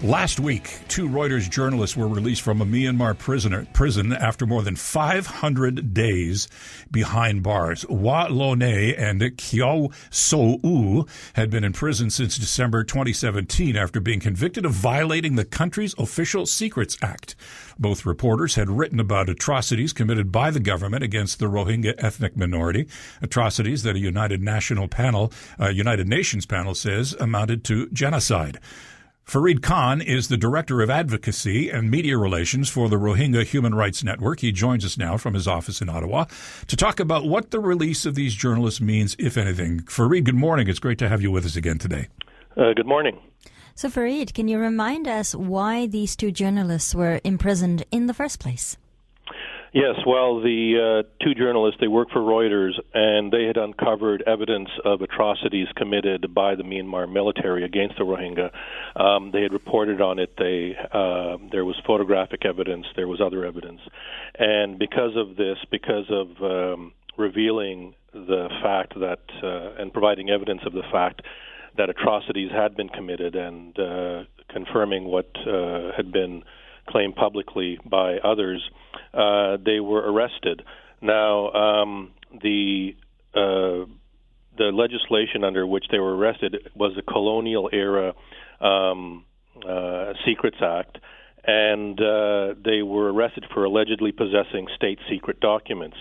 Last week, two Reuters journalists were released from a Myanmar prison after more than 500 days behind bars. Wa Lone and Kyaw So-u had been in prison since December 2017 after being convicted of violating the country's Official Secrets Act. Both reporters had written about atrocities committed by the government against the Rohingya ethnic minority, atrocities that a United Nations panel says amounted to genocide. Fareed Khan is the Director of Advocacy and Media Relations for the Rohingya Human Rights Network. He joins us now from his office in Ottawa to talk about what the release of these journalists means, if anything. Fareed, good morning. It's great to have you with us again today. Good morning. So, Fareed, can you remind us why these two journalists were imprisoned in the first place? Yes, well, the two journalists, they work for Reuters, and they had uncovered evidence of atrocities committed by the Myanmar military against the Rohingya. They had reported on it. There was photographic evidence. There was other evidence. And because of this, revealing the fact that, and providing evidence of the fact that atrocities had been committed and confirming what had been claimed publicly by others, they were arrested. Now, the legislation under which they were arrested was the Colonial Era Secrets Act, and they were arrested for allegedly possessing state secret documents.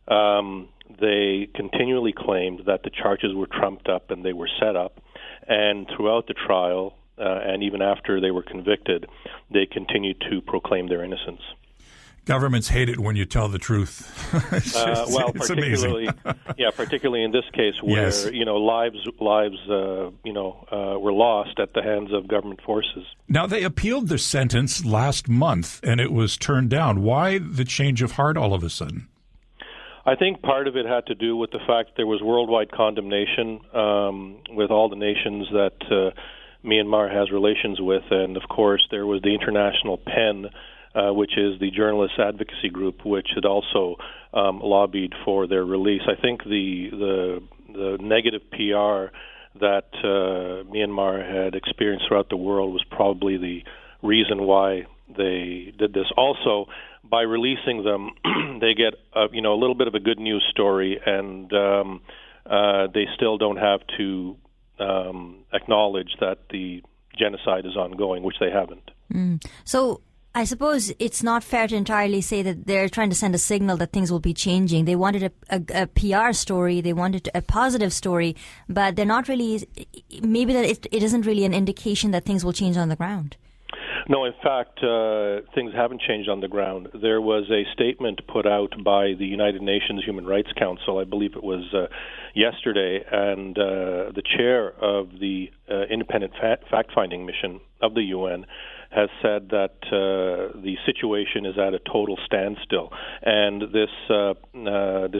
They continually claimed that the charges were trumped up and they were set up, and throughout the trial, and even after they were convicted, they continued to proclaim their innocence. Governments hate it when you tell the truth. It's particularly, particularly in this case, where yes. Lives were lost at the hands of government forces. Now, they appealed their sentence last month, and it was turned down. Why the change of heart all of a sudden? I think part of it had to do with the fact there was worldwide condemnation with all the nations that Myanmar has relations with, and of course there was the International PEN, which is the journalist advocacy group, which had also lobbied for their release. I think the negative PR that Myanmar had experienced throughout the world was probably the reason why they did this. Also, by releasing them, they get a little bit of a good news story, and they still don't have to acknowledge that the genocide is ongoing, which they haven't. So I suppose it's not fair to entirely say that they're trying to send a signal that things will be changing. They wanted a PR story, they wanted a positive story, but they're not really, maybe that it isn't really an indication that things will change on the ground. No, in fact, things haven't changed on the ground. There was a statement put out by the United Nations Human Rights Council, I believe it was yesterday, and the chair of the independent fact-finding mission of the UN has said that the situation is at a total standstill. And this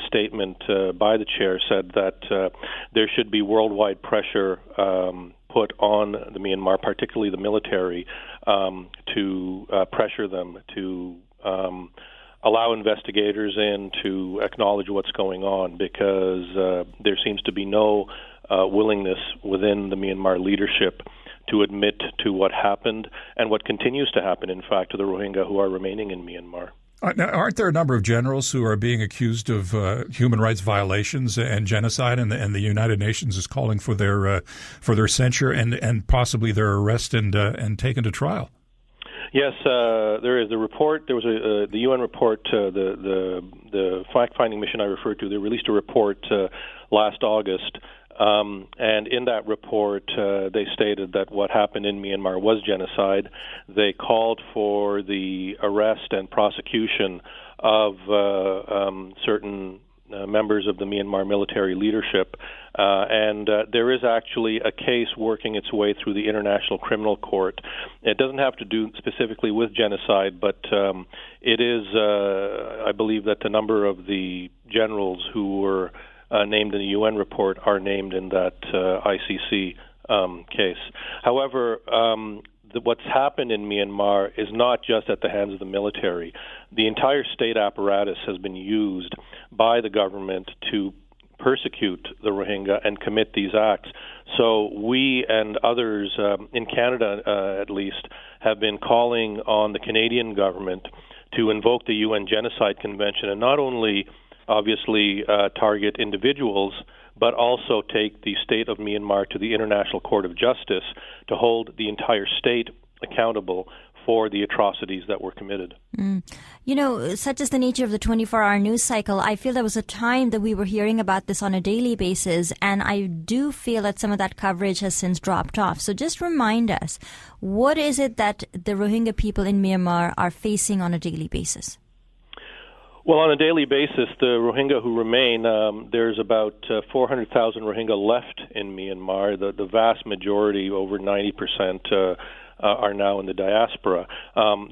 statement by the chair said that there should be worldwide pressure put on the Myanmar, particularly the military, to pressure them to allow investigators in to acknowledge what's going on, because there seems to be no willingness within the Myanmar leadership to admit to what happened and what continues to happen, in fact, to the Rohingya who are remaining in Myanmar. Now, aren't there a number of generals who are being accused of human rights violations and genocide, and the United Nations is calling for their censure and possibly their arrest and taken to trial? Yes, there is the report. There was the UN report. The fact-finding mission I referred to. They released a report last August. And in that report, they stated that what happened in Myanmar was genocide. They called for the arrest and prosecution of certain members of the Myanmar military leadership. And there is actually a case working its way through the International Criminal Court. It doesn't have to do specifically with genocide, but it is, I believe, that the number of the generals who were named in the UN report are named in that ICC case. However, what's happened in Myanmar is not just at the hands of the military. The entire state apparatus has been used by the government to persecute the Rohingya and commit these acts. So we and others in Canada, at least, have been calling on the Canadian government to invoke the UN Genocide Convention and not only, obviously, target individuals, but also take the state of Myanmar to the International Court of Justice to hold the entire state accountable for the atrocities that were committed. You know, such is the nature of the 24-hour news cycle. I feel there was a time that we were hearing about this on a daily basis, and I do feel that some of that coverage has since dropped off. So just remind us, what is it that the Rohingya people in Myanmar are facing on a daily basis? Well, on a daily basis, the Rohingya who remain, there's about 400,000 Rohingya left in Myanmar. The vast majority, over 90%, are now in the diaspora.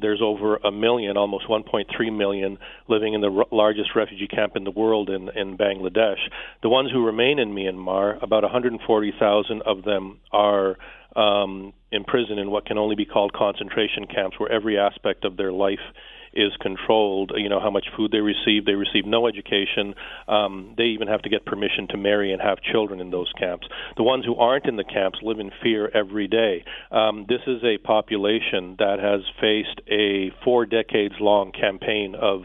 There's over a million, almost 1.3 million, living in the largest refugee camp in the world in Bangladesh. The ones who remain in Myanmar, about 140,000 of them are imprisoned in what can only be called concentration camps, where every aspect of their life is controlled. You know, how much food they receive. They receive no education. They even have to get permission to marry and have children in those camps. The ones who aren't in the camps live in fear every day. This is a population that has faced a 4 decades-long campaign of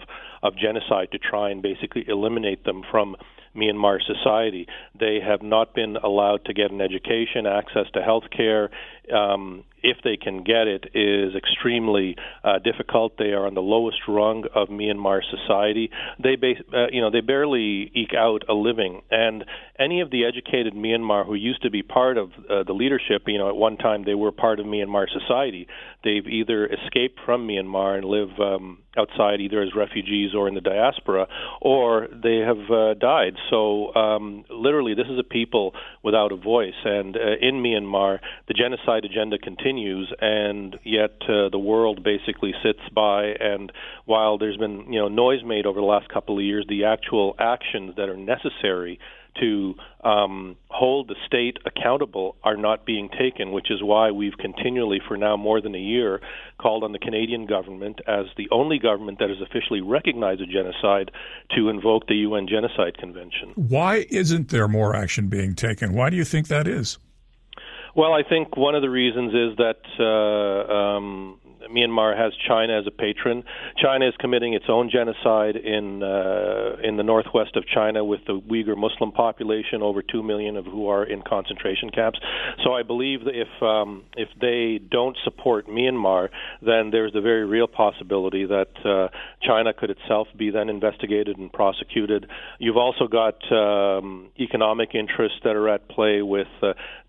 genocide to try and basically eliminate them from Myanmar society. They have not been allowed to get an education, access to health care. If they can get it, is extremely difficult. They are on the lowest rung of Myanmar society. They barely eke out a living. And any of the educated Myanmar who used to be part of the leadership, at one time they were part of Myanmar society, they've either escaped from Myanmar and live outside, either as refugees or in the diaspora, or they have died. So literally, this is a people without a voice. And in Myanmar, the genocide agenda continues, and yet the world basically sits by. And while there's been noise made over the last couple of years, the actual actions that are necessary to hold the state accountable are not being taken, which is why we've continually, for now more than a year, called on the Canadian government, as the only government that has officially recognized a genocide, to invoke the UN Genocide Convention. Why isn't there more action being taken? Why do you think that is? Well, I think one of the reasons is that Myanmar has China as a patron. China is committing its own genocide in the northwest of China with the Uyghur Muslim population, over 2 million of who are in concentration camps. So I believe that if they don't support Myanmar, then there's the very real possibility that China could itself be then investigated and prosecuted. You've also got economic interests that are at play with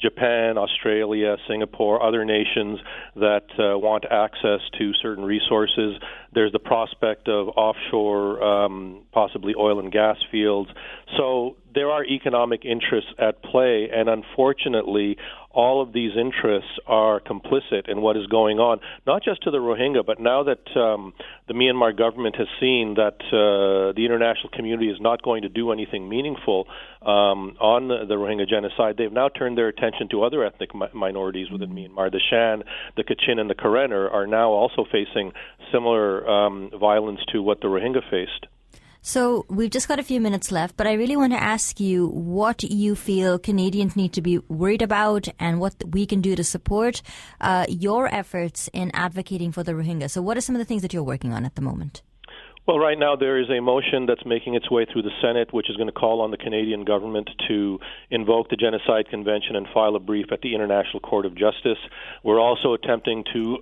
Japan, Australia, Singapore, other nations that want access to certain resources. There's the prospect of offshore, possibly oil and gas fields. So there are economic interests at play, and unfortunately, all of these interests are complicit in what is going on, not just to the Rohingya, but now that the Myanmar government has seen that the international community is not going to do anything meaningful on the Rohingya genocide, they've now turned their attention to other ethnic minorities within Myanmar. The Shan, the Kachin, and the Karen are now also facing similar violence to what the Rohingya faced. So we've just got a few minutes left, but I really want to ask you what you feel Canadians need to be worried about and what we can do to support your efforts in advocating for the Rohingya. So what are some of the things that you're working on at the moment? Well, right now there is a motion that's making its way through the Senate, which is going to call on the Canadian government to invoke the Genocide Convention and file a brief at the International Court of Justice. We're also attempting to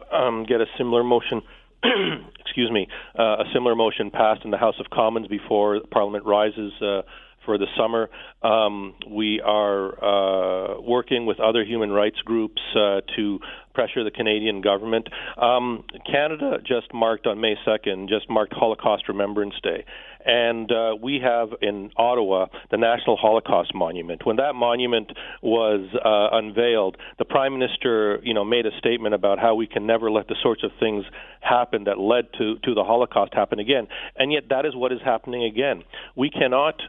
get a similar motion a similar motion passed in the House of Commons before Parliament rises for the summer. We are working with other human rights groups to pressure the Canadian government. Canada just marked on May 2nd, Holocaust Remembrance Day. And we have in Ottawa the National Holocaust Monument. When that monument was unveiled, the Prime Minister, made a statement about how we can never let the sorts of things happen that led to the Holocaust happen again. And yet that is what is happening again. We cannot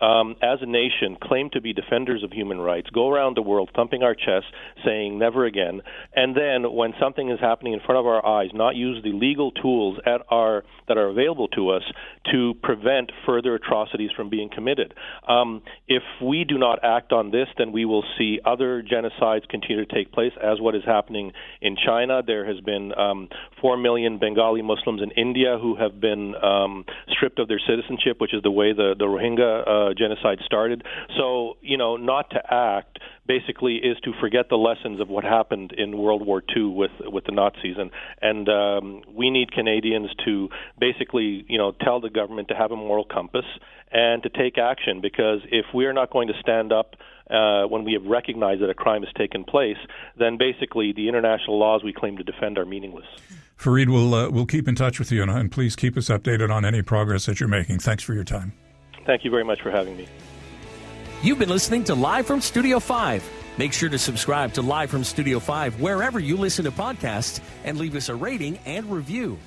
as a nation, claim to be defenders of human rights, go around the world thumping our chests, saying never again, and then when something is happening in front of our eyes, not use the legal tools that are available to us to prevent further atrocities from being committed. If we do not act on this, then we will see other genocides continue to take place, as what is happening in China. There has been 4 million Bengali Muslims in India who have been stripped of their citizenship, which is the way the Rohingya genocide started. So, not to act basically is to forget the lessons of what happened in World War II with the Nazis, and we need Canadians to basically tell the government to have a moral compass and to take action, because if we are not going to stand up when we have recognized that a crime has taken place, then basically the international laws we claim to defend are meaningless. Fareed, we'll keep in touch with you, and please keep us updated on any progress that you're making. Thanks for your time. Thank you very much for having me. You've been listening to Live from Studio 5. Make sure to subscribe to Live from Studio 5 wherever you listen to podcasts and leave us a rating and review.